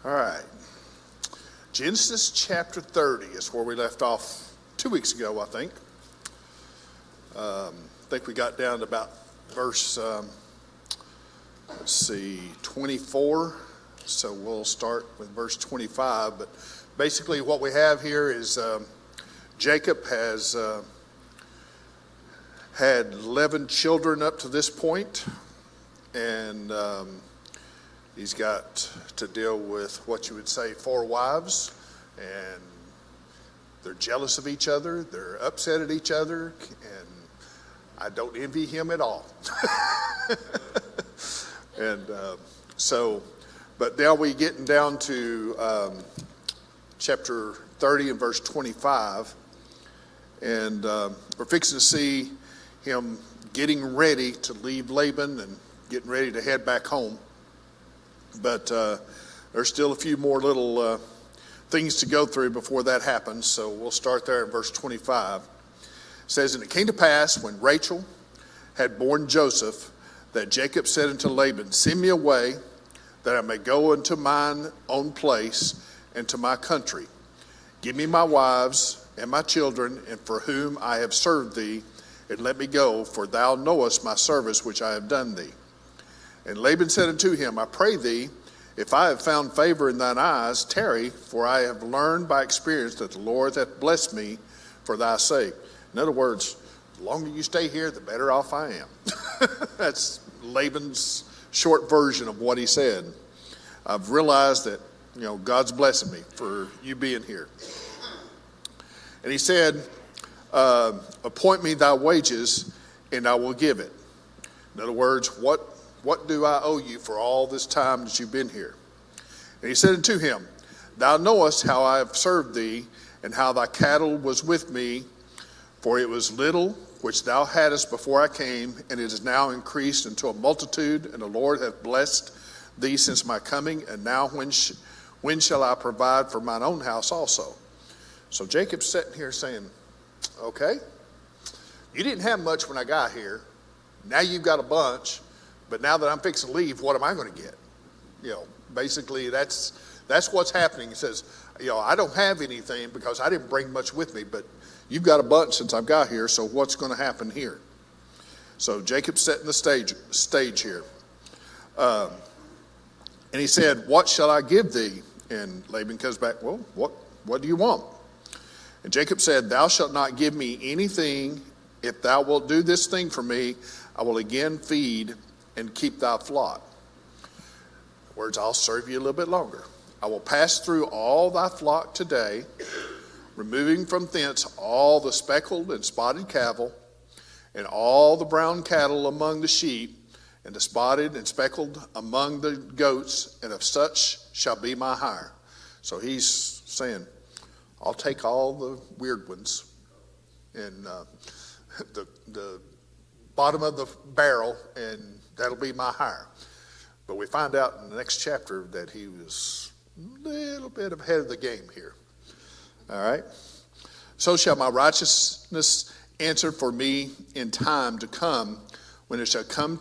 All right. Genesis chapter 30 is where we left off 2 weeks ago, I think. I think we got down to about verse, 24. So we'll start with verse 25. But basically what we have here is Jacob has had 11 children up to this point, and he's got to deal with what you would say 4 wives, and they're jealous of each other, they're upset at each other, and I don't envy him at all. And but now we're getting down to chapter 30 and verse 25, and we're fixing to see him getting ready to leave Laban and getting ready to head back home. But there's still a few more little things to go through before that happens. So we'll start there in verse 25. It says, "And it came to pass when Rachel had borne Joseph, that Jacob said unto Laban, Send me away, that I may go unto mine own place and to my country. Give me my wives and my children, and for whom I have served thee, and let me go, for thou knowest my service which I have done thee. And Laban said unto him, I pray thee, if I have found favor in thine eyes, tarry, for I have learned by experience that the Lord hath blessed me for thy sake." In other words, the longer you stay here, the better off I am. That's Laban's short version of what he said. I've realized that, God's blessing me for you being here. And he said, appoint me thy wages, and I will give it. In other words, what do I owe you for all this time that you've been here? And he said unto him, Thou knowest how I have served thee, and how thy cattle was with me, for it was little which thou hadst before I came, and it is now increased unto a multitude, and the Lord hath blessed thee since my coming, and now when shall I provide for mine own house also? So Jacob's sitting here saying, okay, you didn't have much when I got here. Now you've got a bunch. But now that I'm fixing to leave, what am I going to get? Basically that's what's happening. He says, I don't have anything because I didn't bring much with me, but you've got a bunch since I've got here, so what's going to happen here? So Jacob's setting the stage here. And he said, What shall I give thee? And Laban comes back, well, what do you want? And Jacob said, Thou shalt not give me anything. If thou wilt do this thing for me, I will again feed and keep thy flock. In other words, I'll serve you a little bit longer. I will pass through all thy flock today, removing from thence all the speckled and spotted cattle, and all the brown cattle among the sheep, and the spotted and speckled among the goats, and of such shall be my hire. So he's saying, I'll take all the weird ones, and the bottom of the barrel, and that'll be my hire. But we find out in the next chapter that he was a little bit ahead of the game here. All right. So shall my righteousness answer for me in time to come, when it shall come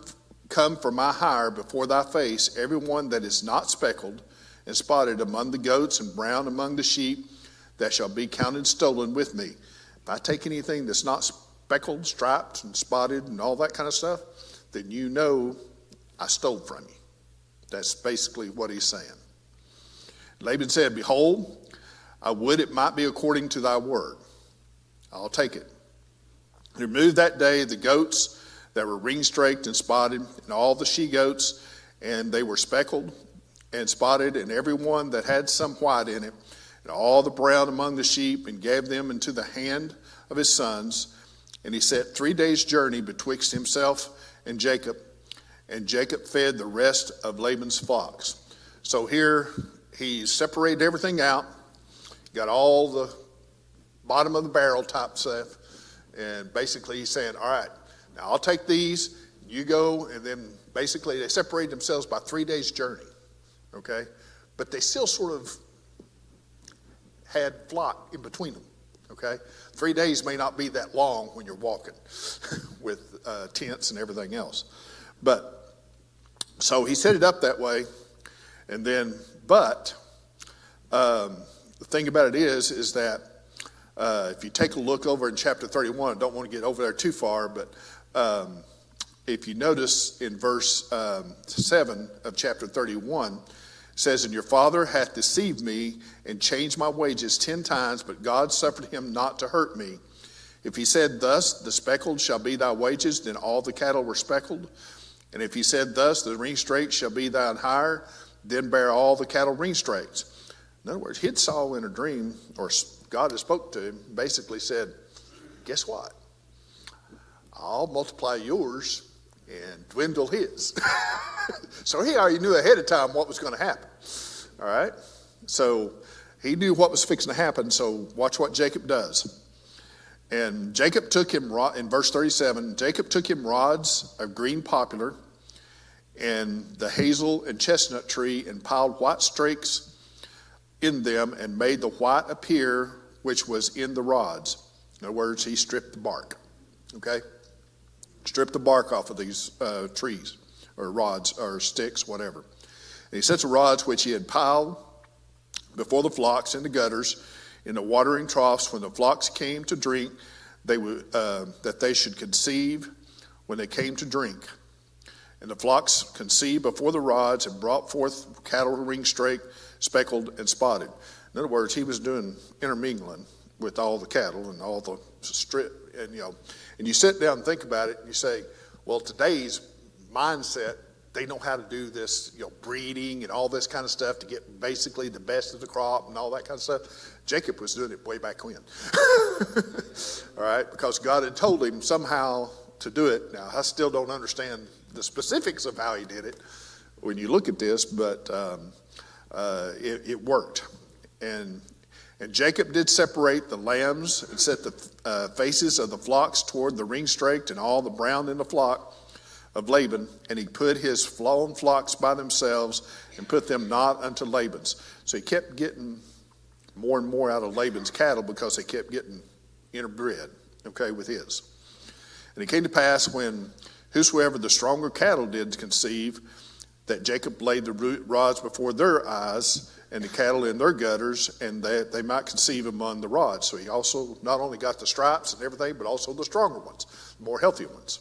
for my hire before thy face, every one that is not speckled and spotted among the goats and brown among the sheep, that shall be counted stolen with me. If I take anything that's not speckled, striped, and spotted, and all that kind of stuff, then you know I stole from you. That's basically what he's saying. Laban said, Behold, I would it might be according to thy word. I'll take it. He removed that day the goats that were ring-straked and spotted, and all the she-goats, and they were speckled and spotted, and every one that had some white in it, and all the brown among the sheep, and gave them into the hand of his sons. And he set 3 days' journey betwixt himself and Jacob fed the rest of Laban's flocks. So here he separated everything out, got all the bottom of the barrel type stuff, and basically he's saying, all right, now I'll take these, you go, and then basically they separated themselves by 3 days' journey, okay? But they still sort of had flock in between them, okay? 3 days may not be that long when you're walking with tents and everything else. But so he set it up that way, and then, but The thing about it is that if you take a look over in chapter 31, I don't want to get over there too far, but if you notice in verse 7 of chapter 31, it says, "And your father hath deceived me and changed my wages 10 times, but God suffered him not to hurt me. If he said thus, the speckled shall be thy wages, then all the cattle were speckled. And if he said thus, the ringstrakes shall be thine hire, then bear all the cattle ringstrakes." In other words, he'd saw in a dream, or God had spoke to him, basically said, guess what? I'll multiply yours and dwindle his. So he already knew ahead of time what was going to happen. All right? So he knew what was fixing to happen, so watch what Jacob does. And Jacob took him, in verse 37, Jacob took him rods of green poplar and the hazel and chestnut tree and piled white strakes in them and made the white appear which was in the rods. In other words, he stripped the bark. Okay? Stripped the bark off of these trees or rods or sticks, whatever. And he set the rods which he had piled before the flocks in the gutters, in the watering troughs, when the flocks came to drink, that they should conceive when they came to drink. And the flocks conceived before the rods and brought forth cattle ringstrake, speckled and spotted. In other words, he was doing intermingling with all the cattle and all the strip, and you sit down and think about it, and you say, well, today's mindset, they know how to do this, breeding and all this kind of stuff to get basically the best of the crop and all that kind of stuff. Jacob was doing it way back when. All right, because God had told him somehow to do it. Now, I still don't understand the specifics of how he did it when you look at this, but it worked. And Jacob did separate the lambs and set the faces of the flocks toward the ringstraked and all the brown in the flock of Laban, and he put his flown flocks by themselves and put them not unto Laban's. So he kept getting more and more out of Laban's cattle because they kept getting interbred, with his. And it came to pass when whosoever the stronger cattle did conceive, that Jacob laid the rods before their eyes and the cattle in their gutters, and that they might conceive among the rods. So he also not only got the stripes and everything, but also the stronger ones, the more healthy ones.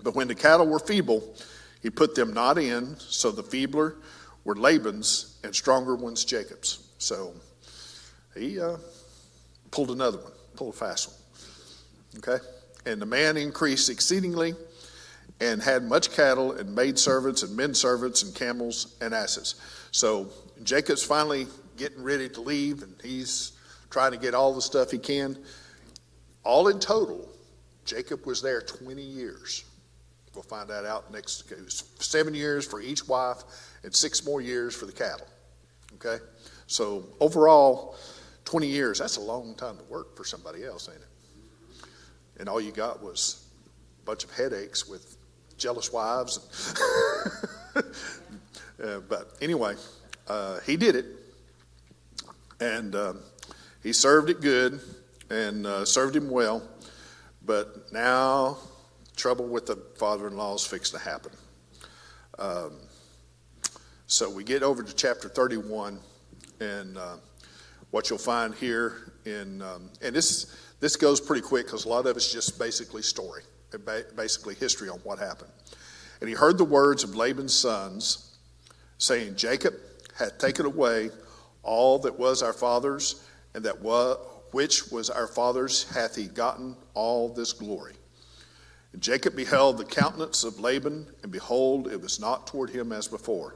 But when the cattle were feeble, he put them not in, so the feebler were Laban's and stronger ones Jacob's. So he pulled another one, pulled a fast one. Okay? And the man increased exceedingly and had much cattle and maidservants and men servants and camels and asses. So Jacob's finally getting ready to leave, and he's trying to get all the stuff he can. All in total, Jacob was there 20 years. We'll find that out next. It was 7 years for each wife and 6 more years for the cattle. Okay? So overall, 20 years, that's a long time to work for somebody else, ain't it? And all you got was a bunch of headaches with jealous wives. But anyway, he did it. And he served it good and served him well. But now trouble with the father-in-law is fixed to happen. So we get over to chapter 31, and what you'll find here and this goes pretty quick because a lot of it's just basically story, basically history on what happened. And he heard the words of Laban's sons, saying, Jacob hath taken away all that was our father's, and that which was our father's hath he gotten all this glory. And Jacob beheld the countenance of Laban, and behold, it was not toward him as before.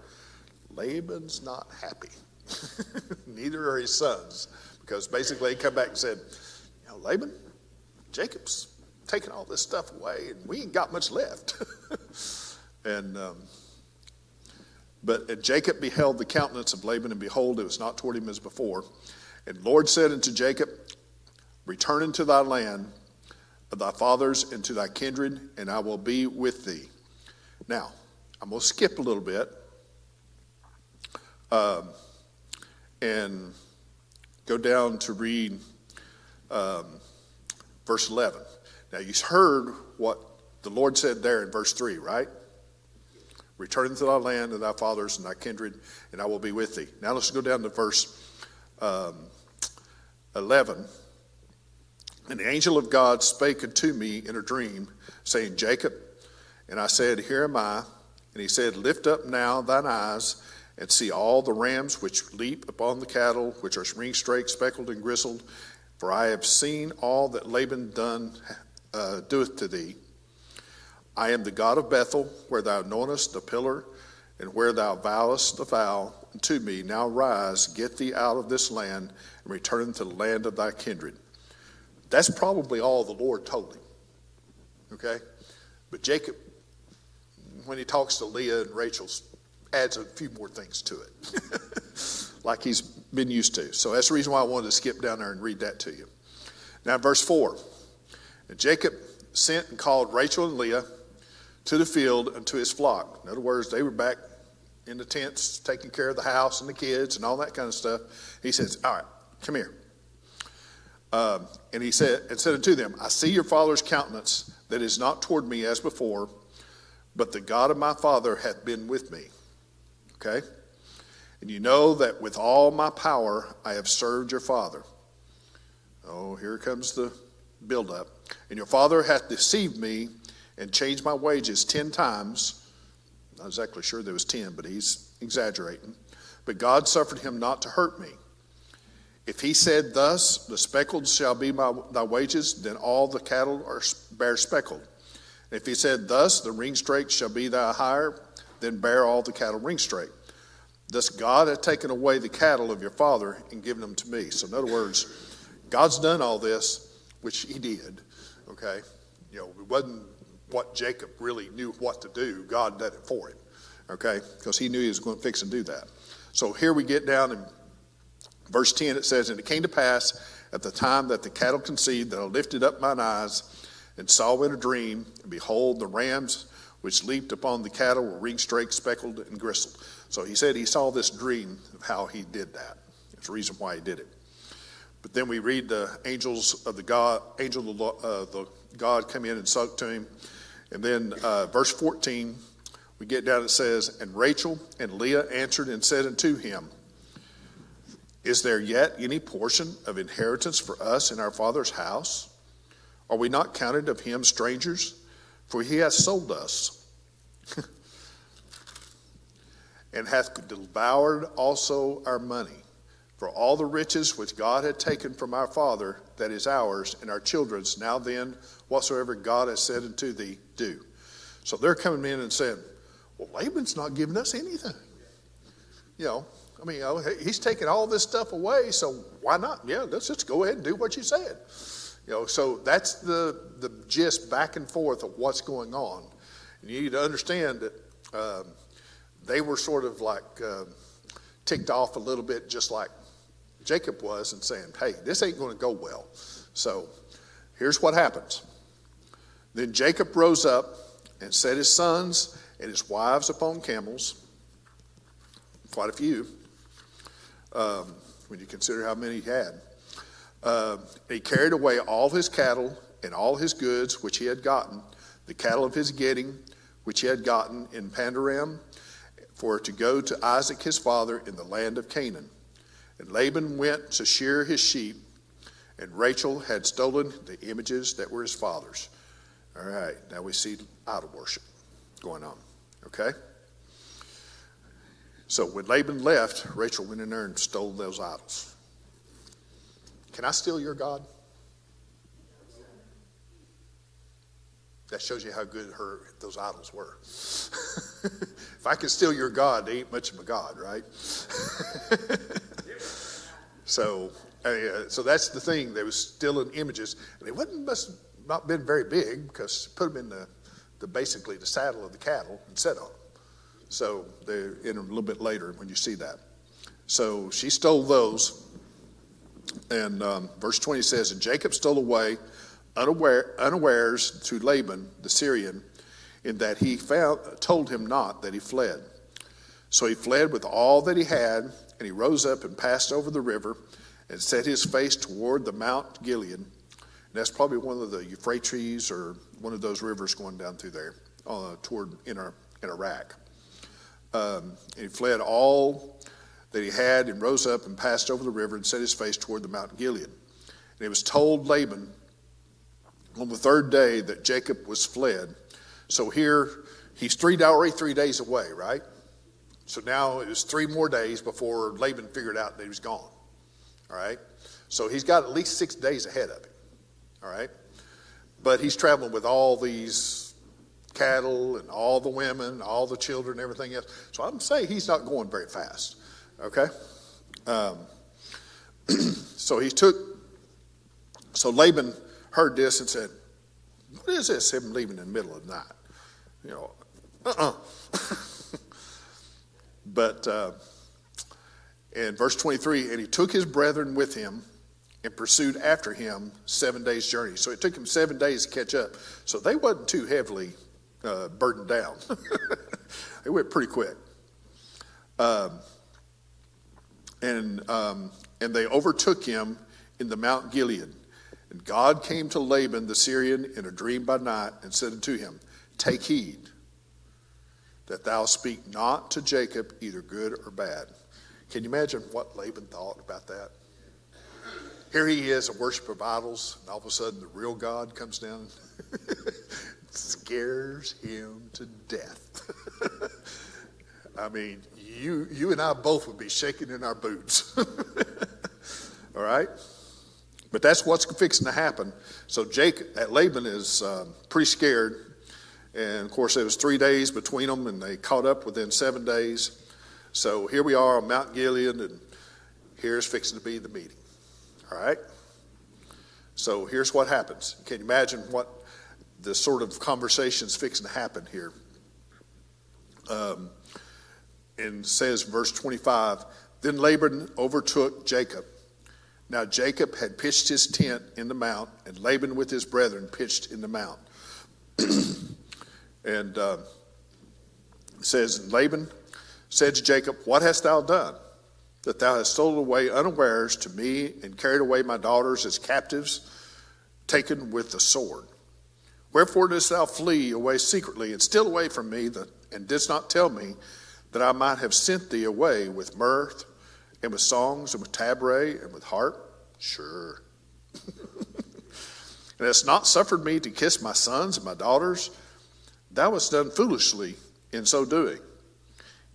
Laban's not happy. Neither are his sons. Because basically he come back and said, Laban, Jacob's taking all this stuff away, and we ain't got much left. But Jacob beheld the countenance of Laban, and behold, it was not toward him as before. And the Lord said unto Jacob, return into thy land of thy fathers and to thy kindred, and I will be with thee. Now, I'm going to skip a little bit and go down to read verse 11. Now, you heard what the Lord said there in verse 3, right? return to thy land and thy fathers and thy kindred, and I will be with thee. Now let's go down to verse 11. And the angel of God spake unto me in a dream, saying, Jacob. And I said, Here am I. And he said, Lift up now thine eyes, and see all the rams which leap upon the cattle, which are ring-straked, speckled, and gristled. For I have seen all that Laban doeth to thee. I am the God of Bethel, where thou knowest the pillar, and where thou vowest the vow unto me. Now rise, get thee out of this land, and return to the land of thy kindred. That's probably all the Lord told him. Okay? But Jacob, when he talks to Leah and Rachel, adds a few more things to it, like he's been used to. So that's the reason why I wanted to skip down there and read that to you. Now, verse 4. And Jacob sent and called Rachel and Leah to the field and to his flock. In other words, they were back in the tents, taking care of the house and the kids and all that kind of stuff. He says, all right, come here. And he said unto them, I see your father's countenance, that is not toward me as before, but the God of my father hath been with me. Okay? And you know that with all my power I have served your father. Oh, here comes the buildup. And your father hath deceived me and changed my wages 10 times. Not exactly sure there was 10, but he's exaggerating. But God suffered him not to hurt me. If he said thus, the speckled shall be thy wages, then all the cattle bear speckled. If he said thus, the ring-straked shall be thy hire, then bear all the cattle ring-straked. Thus God hath taken away the cattle of your father and given them to me. So in other words, God's done all this, which he did. Okay? You know, it wasn't what Jacob really knew what to do. God did it for him. Okay? Because he knew he was going to fix and do that. So here we get down in verse 10. It says, And it came to pass at the time that the cattle conceived that I lifted up mine eyes and saw in a dream, and behold, the rams which leaped upon the cattle were ring-straked, speckled, and gristled. So he said he saw this dream of how he did that. There's a reason why he did it. But then we read the angel of the God come in and spoke to him. And then verse 14, we get down, it says, And Rachel and Leah answered and said unto him, Is there yet any portion of inheritance for us in our father's house? Are we not counted of him strangers? For he hath sold us, and hath devoured also our money. For all the riches which God had taken from our father, that is ours, and our children's, now then, whatsoever God has said unto thee, do. So they're coming in and saying, well, Laban's not giving us anything. You know, I mean, he's taking all this stuff away, so why not? Yeah, let's just go ahead and do what you said. You know, so that's the gist back and forth of what's going on. And you need to understand that they were sort of like ticked off a little bit, just like Jacob was, and saying, hey, this ain't going to go well. So here's what happens. Then Jacob rose up and set his sons and his wives upon camels, quite a few, when you consider how many he had. He carried away all his cattle and all his goods which he had gotten, the cattle of his getting which he had gotten in Pandaram, for to go to Isaac his father in the land of Canaan. And Laban went to shear his sheep, and Rachel had stolen the images that were his father's. All right, now we see idol worship going on, okay? So when Laban left, Rachel went in there and stole those idols. Can I steal your God? That shows you how good those idols were. If I can steal your God, they ain't much of a God, right? So that's the thing. They was stealing images, and they must not been very big, because put them in basically the saddle of the cattle and set on them. So they're in a little bit later when you see that. So she stole those. And verse 20 says, And Jacob stole away unawares to Laban the Syrian, in that he told him not that he fled. So he fled with all that he had, and he rose up and passed over the river and set his face toward the Mount Gilead. And that's probably one of the Euphrates or one of those rivers going down through there toward in Iraq. And he fled all that he had and rose up and passed over the river and set his face toward the Mount Gilead. And it was told Laban on the third day that Jacob was fled. So here he's already 3 days away, right? So now it was 3 more days before Laban figured out that he was gone. All right? So he's got at least 6 days ahead of him. All right? But he's traveling with all these cattle and all the women, all the children, everything else. So I'm saying he's not going very fast. Okay? So Laban heard this and said, what is this, him leaving in the middle of the night? You know, But in verse 23, and he took his brethren with him and pursued after him 7 days' journey. So it took him 7 days to catch up. So they wasn't too heavily burdened down. They went pretty quick. And they overtook him in the Mount Gilead. And God came to Laban the Syrian in a dream by night and said unto him, take heed that thou speak not to Jacob either good or bad. Can you imagine what Laban thought about that? Here he is, a worshiper of idols, and all of a sudden the real God comes down and scares him to death. I mean, you and I both would be shaking in our boots. All right? But that's what's fixing to happen. So Laban is pretty scared. And, of course, it was 3 days between them, and they caught up within 7 days. So here we are on Mount Gilead, and here's fixing to be the meeting. All right? So here's what happens. Can you imagine what the sort of conversation's fixing to happen here? And it says, verse 25, then Laban overtook Jacob. Now Jacob had pitched his tent in the mount, and Laban with his brethren pitched in the mount. And it says, and Laban said to Jacob, what hast thou done, that thou hast stolen away unawares to me and carried away my daughters as captives, taken with the sword? Wherefore didst thou flee away secretly and steal away from me, and didst not tell me that I might have sent thee away with mirth and with songs and with tabret and with harp? Sure. And hast not suffered me to kiss my sons and my daughters? Thou hast done foolishly in so doing.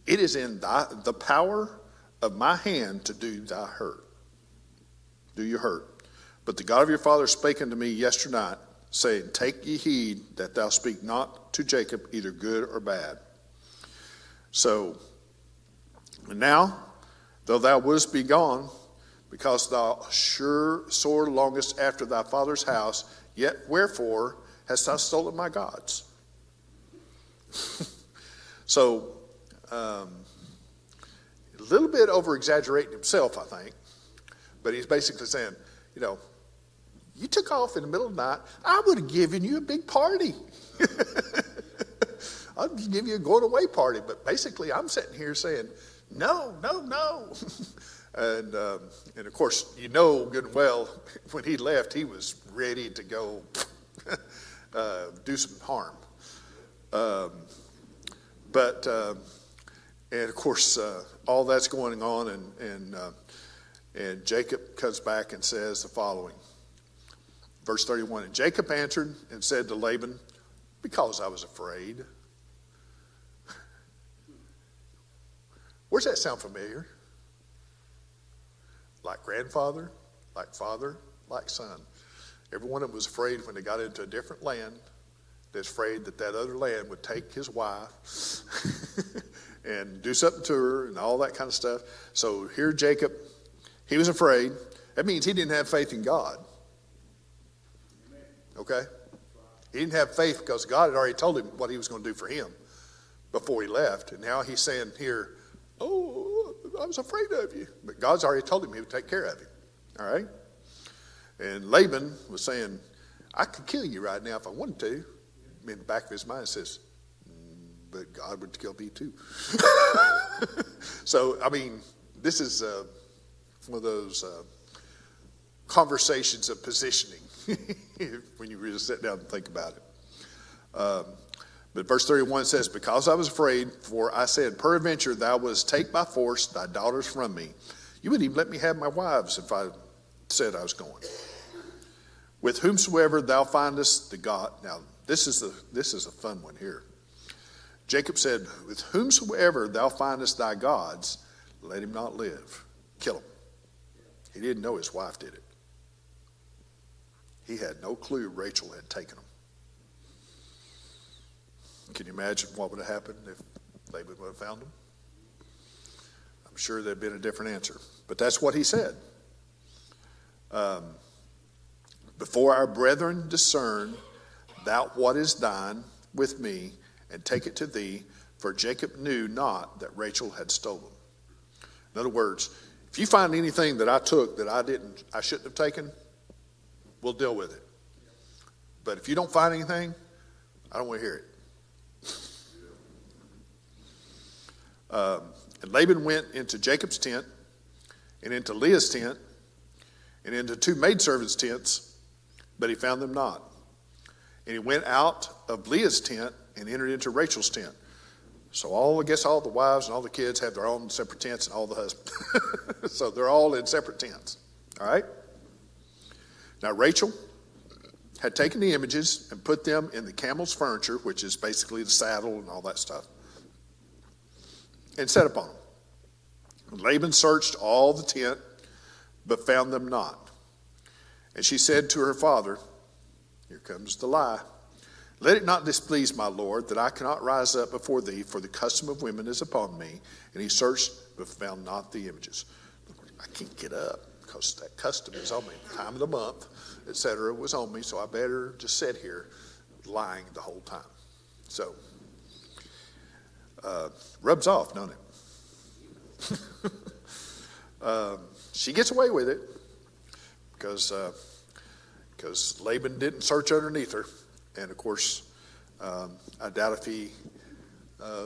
It is in the power of my hand to do thy hurt. Do you hurt. But the God of your father spake unto me yesternight, saying, take ye heed that thou speak not to Jacob either good or bad. So, and now, though thou wouldst be gone, because thou sore longest after thy father's house, yet wherefore hast thou stolen my gods? So, a little bit over-exaggerating himself, I think. But he's basically saying, you took off in the middle of the night. I would have given you a big party. I'd give you a going-away party. But basically, I'm sitting here saying, no. And of course, good and well, when he left, he was ready to go do some harm. And of course, all that's going on, and Jacob comes back and says the following. Verse 31, and Jacob answered and said to Laban, because I was afraid. Where's that sound familiar? Like grandfather, like father, like son. Every one of them was afraid when they got into a different land. They're afraid that other land would take his wife and do something to her and all that kind of stuff. So here Jacob, he was afraid. That means he didn't have faith in God. Okay? He didn't have faith because God had already told him what he was going to do for him before he left. And now he's saying here, oh, I was afraid of you. But God's already told him he would take care of him. All right? And Laban was saying, I could kill you right now if I wanted to. In the back of his mind says, but God would kill me too. So, this is one of those conversations of positioning when you really sit down and think about it. But verse 31 says, because I was afraid, for I said, peradventure thou wouldst take by force thy daughters from me. You wouldn't even let me have my wives if I said I was going. With whomsoever thou findest the God. Now, this is a fun one here. Jacob said, with whomsoever thou findest thy gods, let him not live. Kill him. He didn't know his wife did it. He had no clue Rachel had taken him. Can you imagine what would have happened if Laban would have found him? I'm sure there'd been a different answer. But that's what he said. Before our brethren discern thou what is thine with me, and take it to thee, for Jacob knew not that Rachel had stolen. In other words, if you find anything that I took that I shouldn't have taken, we'll deal with it. But if you don't find anything, I don't want to hear it. And Laban went into Jacob's tent, and into Leah's tent, and into two maidservants' tents, but he found them not. And he went out of Leah's tent and entered into Rachel's tent. So all the wives and all the kids have their own separate tents, and all the husbands. So they're all in separate tents. All right? Now Rachel had taken the images and put them in the camel's furniture, which is basically the saddle and all that stuff, and set upon them. Laban searched all the tent, but found them not. And she said to her father, here comes the lie, let it not displease my lord that I cannot rise up before thee, for the custom of women is upon me. And he searched, but found not the images. I can't get up because that custom is on me. Time of the month, etc., was on me, so I better just sit here lying the whole time. So, rubs off, don't it? She gets away with it because Laban didn't search underneath her. And of course, I doubt if he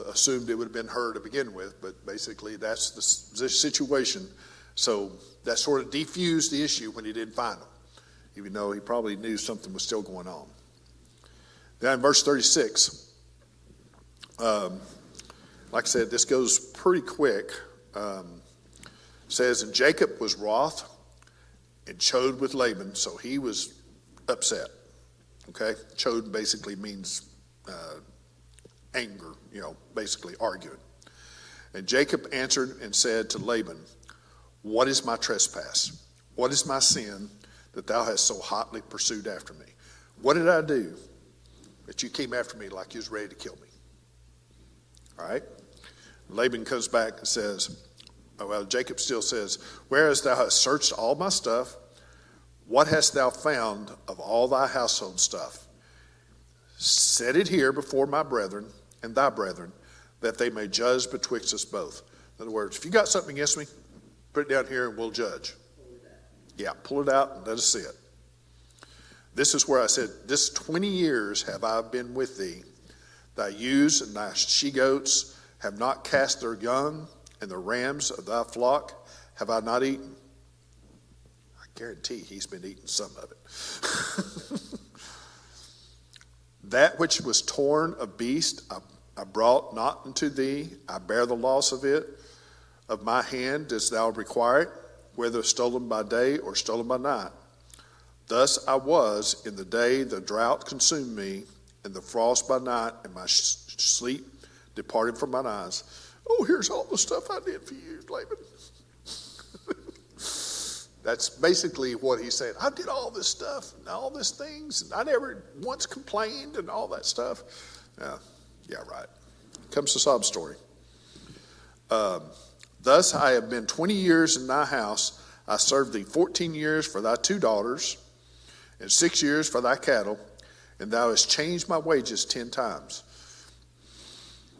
assumed it would have been her to begin with, but basically that's the situation. So that sort of defused the issue when he didn't find them, even though he probably knew something was still going on. Now in verse 36, like I said, this goes pretty quick. Says, and Jacob was wroth and chode with Laban, so he was upset. Okay, chode basically means anger, basically arguing. And Jacob answered and said to Laban, what is my trespass? What is my sin that thou hast so hotly pursued after me? What did I do that you came after me like you was ready to kill me? All right. Laban comes back and says, Jacob still says, whereas thou hast searched all my stuff, what hast thou found of all thy household stuff? Set it here before my brethren and thy brethren, that they may judge betwixt us both. In other words, if you got something against me, put it down here and we'll judge. Yeah, pull it out and let us see it. This is where I said, this 20 years have I been with thee. Thy ewes and thy she-goats have not cast their young, and the rams of thy flock have I not eaten. I guarantee he's been eating some of it. That which was torn of beast I brought not unto thee. I bear the loss of it. Of my hand didst thou require it, whether stolen by day or stolen by night. Thus I was in the day the drought consumed me, and the frost by night, and my sleep departed from mine eyes. Oh, here's all the stuff I did for you, Laban. That's basically what he's saying. I did all this stuff and all these things, and I never once complained and all that stuff. Yeah, right. Comes the sob story. Thus I have been 20 years in thy house. I served thee 14 years for thy 2 daughters, and 6 years for thy cattle, and thou hast changed my wages 10 times.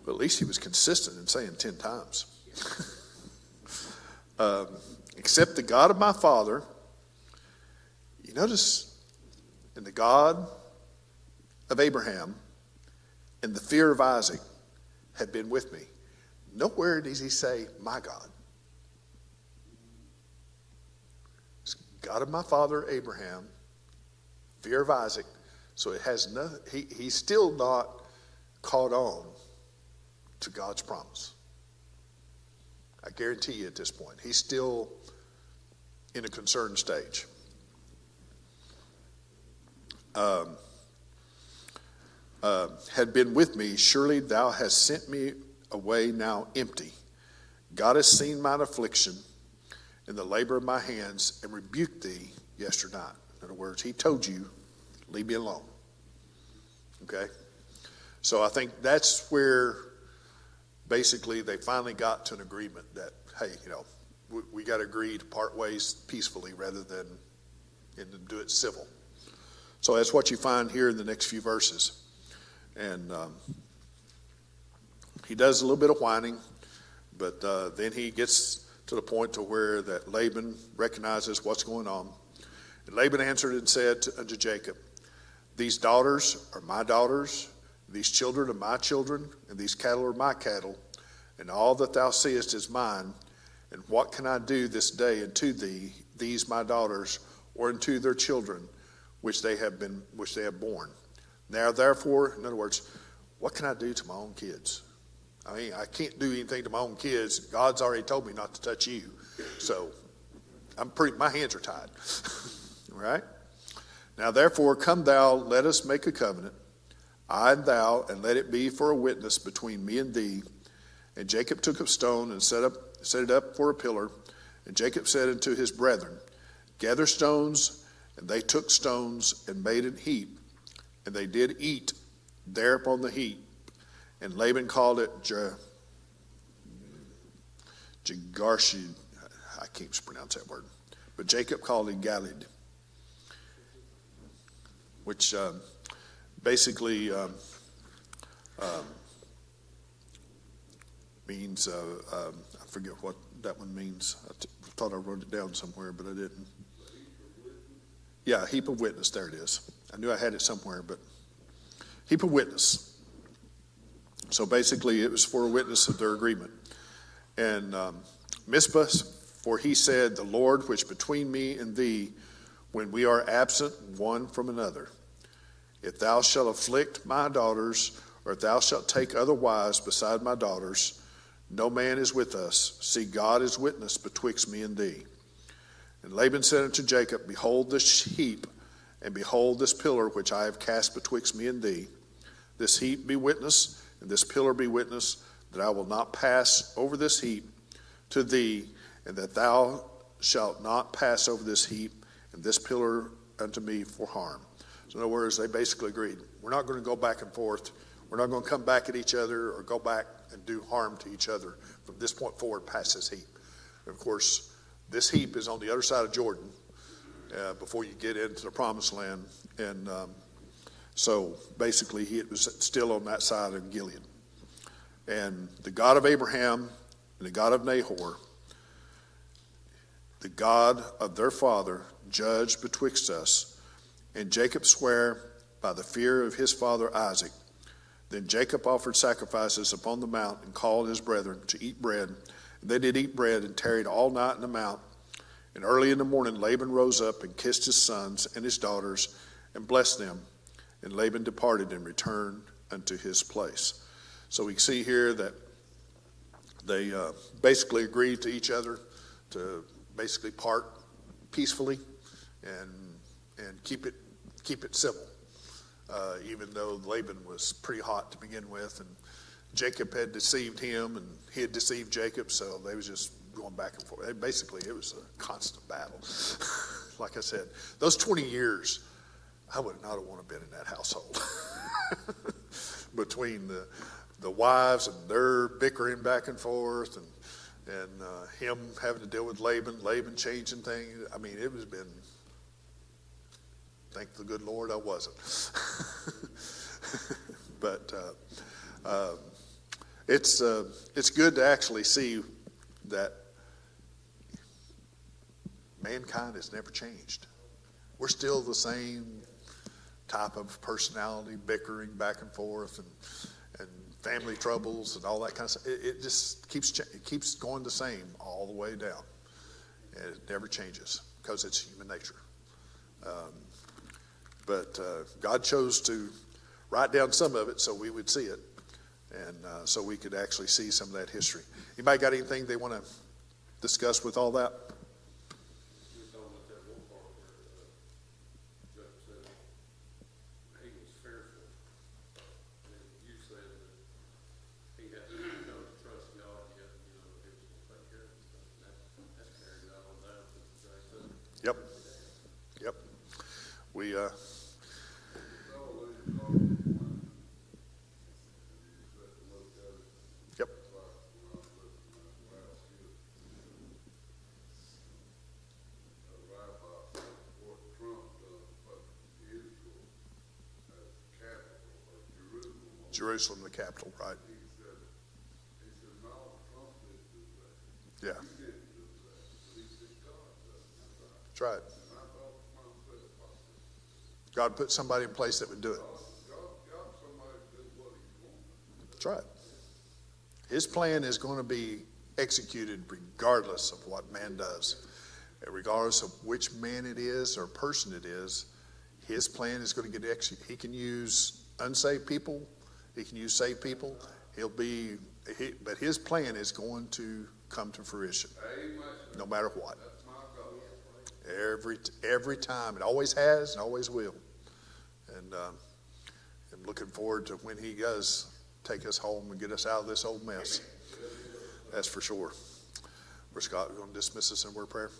But at least he was consistent in saying 10 times. Except the God of my father. You notice, in the God of Abraham and the fear of Isaac had been with me. Nowhere does he say, my God. It's God of my father Abraham, fear of Isaac. So it has nothing. He's still not caught on to God's promise. I guarantee you at this point, he's still in a concerned stage. Had been with me, surely thou hast sent me away now empty. God has seen mine affliction and the labor of my hands and rebuked thee yesterday. In other words, he told you, leave me alone. Okay? So I think that's where basically they finally got to an agreement that, hey, we got to agree to part ways peacefully rather than do it civil. So that's what you find here in the next few verses. And he does a little bit of whining, but then he gets to the point to where that Laban recognizes what's going on. And Laban answered and said unto Jacob, these daughters are my daughters, these children are my children, and these cattle are my cattle, and all that thou seest is mine. And what can I do this day unto thee, these my daughters, or unto their children, which they have borne? Now therefore, in other words, what can I do to my own kids? I mean, I can't do anything to my own kids. God's already told me not to touch you. So my hands are tied. Right? Now therefore, come thou, let us make a covenant, I and thou, and let it be for a witness between me and thee. And Jacob took a stone and set it up for a pillar. And Jacob said unto his brethren, gather stones. And they took stones and made an heap. And they did eat there upon the heap. And Laban called it Jegarshi. I can't pronounce that word. But Jacob called it Galid, which basically means, I forget what that one means. I thought I wrote it down somewhere, but I didn't. Yeah, heap of witness. There it is. I knew I had it somewhere, but heap of witness. So basically, it was for a witness of their agreement. And Mizpah, for he said, the Lord which between me and thee, when we are absent one from another, if thou shalt afflict my daughters, or if thou shalt take other wives beside my daughters, no man is with us. See, God is witness betwixt me and thee. And Laban said unto Jacob, behold this heap, and behold this pillar which I have cast betwixt me and thee. This heap be witness, and this pillar be witness, that I will not pass over this heap to thee, and that thou shalt not pass over this heap and this pillar unto me for harm. So in other words, they basically agreed, we're not going to go back and forth. We're not going to come back at each other or go back and do harm to each other from this point forward past this heap. And of course, this heap is on the other side of Jordan before you get into the promised land. And so basically, it was still on that side of Gilead. And the God of Abraham and the God of Nahor, the God of their father, judged betwixt us. And Jacob sware by the fear of his father Isaac. Then Jacob offered sacrifices upon the mount and called his brethren to eat bread. And they did eat bread and tarried all night in the mount. And early in the morning Laban rose up and kissed his sons and his daughters and blessed them. And Laban departed and returned unto his place. So we see here that they basically agreed to each other to basically part peacefully and keep it civil. Even though Laban was pretty hot to begin with, and Jacob had deceived him, and he had deceived Jacob, so they was just going back and forth. Basically, it was a constant battle. Like I said, those 20 years, I would not have wanted to been in that household. Between the wives and their bickering back and forth, and him having to deal with Laban changing things. I mean, it was been. Thank the good Lord I wasn't. But it's good to actually see that mankind has never changed. We're still the same type of personality, bickering back and forth, and family troubles and all that kind of stuff. It just keeps going the same all the way down. And it never changes because it's human nature. But God chose to write down some of it so we would see it, And so we could actually see some of that history. Anybody got anything they want to discuss with all that? Yep. Yep. We, yep. Jerusalem, the capital, right? Yeah. That's right. God put somebody in place that would do it. That's right. His plan is going to be executed regardless of what man does. And regardless of which man it is or person it is, his plan is going to get executed. He can use unsaved people. He can use saved people. But his plan is going to come to fruition, no matter what. Every time. It always has and always will. And I'm looking forward to when he does take us home and get us out of this old mess. That's for sure. Brother Scott, we're going to dismiss us in a word of prayer.